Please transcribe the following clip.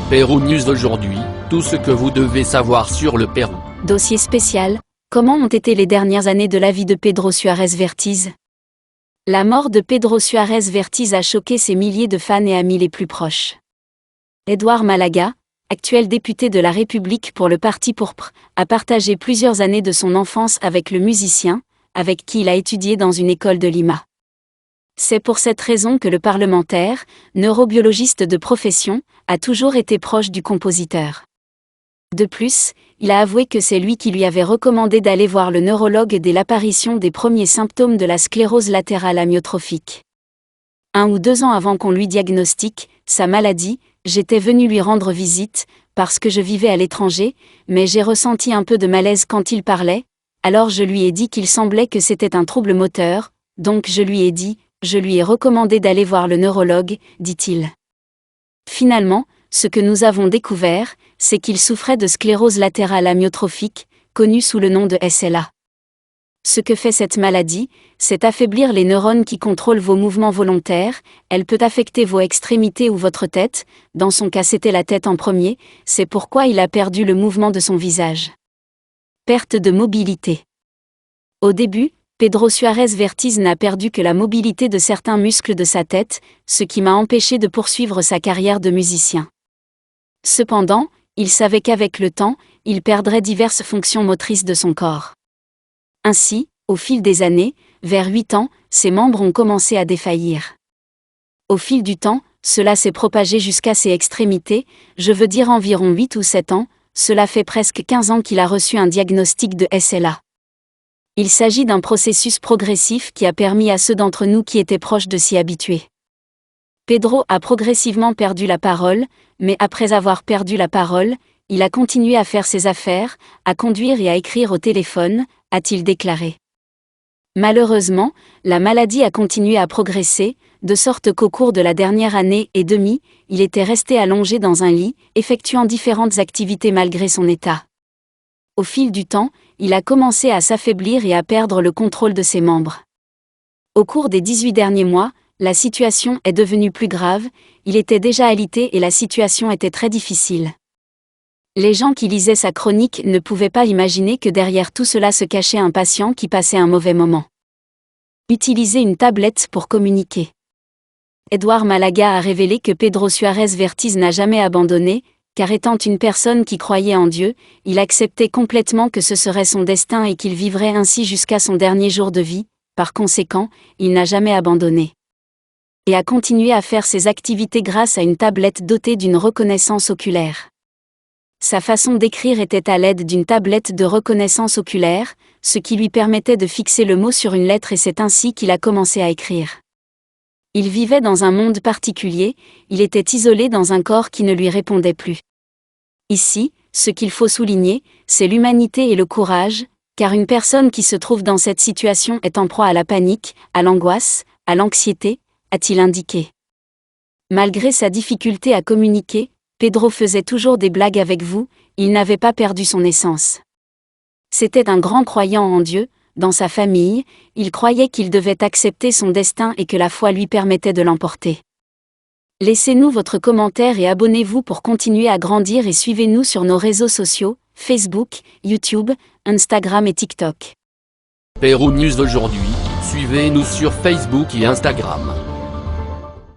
Pérou News aujourd'hui, tout ce que vous devez savoir sur le Pérou. Dossier spécial, comment ont été les dernières années de la vie de Pedro Suárez Vértiz? La mort de Pedro Suárez Vértiz a choqué ses milliers de fans et amis les plus proches. Edouard Malaga, actuel député de la République pour le Parti pourpre, a partagé plusieurs années de son enfance avec le musicien, avec qui il a étudié dans une école de Lima. C'est pour cette raison que le parlementaire, neurobiologiste de profession, a toujours été proche du compositeur. De plus, il a avoué que c'est lui qui lui avait recommandé d'aller voir le neurologue dès l'apparition des premiers symptômes de la sclérose latérale amyotrophique. 1 ou 2 ans avant qu'on lui diagnostique sa maladie, j'étais venu lui rendre visite, parce que je vivais à l'étranger, mais j'ai ressenti un peu de malaise quand il parlait, alors je lui ai dit qu'il semblait que c'était un trouble moteur, donc je lui ai recommandé d'aller voir le neurologue, dit-il. Finalement, ce que nous avons découvert, c'est qu'il souffrait de sclérose latérale amyotrophique, connue sous le nom de SLA. Ce que fait cette maladie, c'est affaiblir les neurones qui contrôlent vos mouvements volontaires, elle peut affecter vos extrémités ou votre tête, dans son cas c'était la tête en premier, c'est pourquoi il a perdu le mouvement de son visage. Perte de mobilité. Au début, Pedro Suárez Vértiz n'a perdu que la mobilité de certains muscles de sa tête, ce qui m'a empêché de poursuivre sa carrière de musicien. Cependant, il savait qu'avec le temps, il perdrait diverses fonctions motrices de son corps. Ainsi, au fil des années, vers 8 ans, ses membres ont commencé à défaillir. Au fil du temps, cela s'est propagé jusqu'à ses extrémités, je veux dire environ 8 ou 7 ans, cela fait presque 15 ans qu'il a reçu un diagnostic de SLA. Il s'agit d'un processus progressif qui a permis à ceux d'entre nous qui étaient proches de s'y habituer. Pedro a progressivement perdu la parole, mais après avoir perdu la parole, il a continué à faire ses affaires, à conduire et à écrire au téléphone, a-t-il déclaré. Malheureusement, la maladie a continué à progresser, de sorte qu'au cours de la dernière année et demie, il était resté allongé dans un lit, effectuant différentes activités malgré son état. Au fil du temps, il a commencé à s'affaiblir et à perdre le contrôle de ses membres. Au cours des 18 derniers mois, la situation est devenue plus grave, il était déjà alité et la situation était très difficile. Les gens qui lisaient sa chronique ne pouvaient pas imaginer que derrière tout cela se cachait un patient qui passait un mauvais moment. Utiliser une tablette pour communiquer. Edouard Malaga a révélé que Pedro Suárez Vértiz n'a jamais abandonné, car étant une personne qui croyait en Dieu, il acceptait complètement que ce serait son destin et qu'il vivrait ainsi jusqu'à son dernier jour de vie, par conséquent, il n'a jamais abandonné. Et a continué à faire ses activités grâce à une tablette dotée d'une reconnaissance oculaire. Sa façon d'écrire était à l'aide d'une tablette de reconnaissance oculaire, ce qui lui permettait de fixer le mot sur une lettre et c'est ainsi qu'il a commencé à écrire. Il vivait dans un monde particulier, il était isolé dans un corps qui ne lui répondait plus. Ici, ce qu'il faut souligner, c'est l'humanité et le courage, car une personne qui se trouve dans cette situation est en proie à la panique, à l'angoisse, à l'anxiété, a-t-il indiqué. Malgré sa difficulté à communiquer, Pedro faisait toujours des blagues avec vous, il n'avait pas perdu son essence. C'était un grand croyant en Dieu, dans sa famille, il croyait qu'il devait accepter son destin et que la foi lui permettait de l'emporter. Laissez-nous votre commentaire et abonnez-vous pour continuer à grandir et suivez-nous sur nos réseaux sociaux, Facebook, YouTube, Instagram et TikTok. Pérou News aujourd'hui, suivez-nous sur Facebook et Instagram.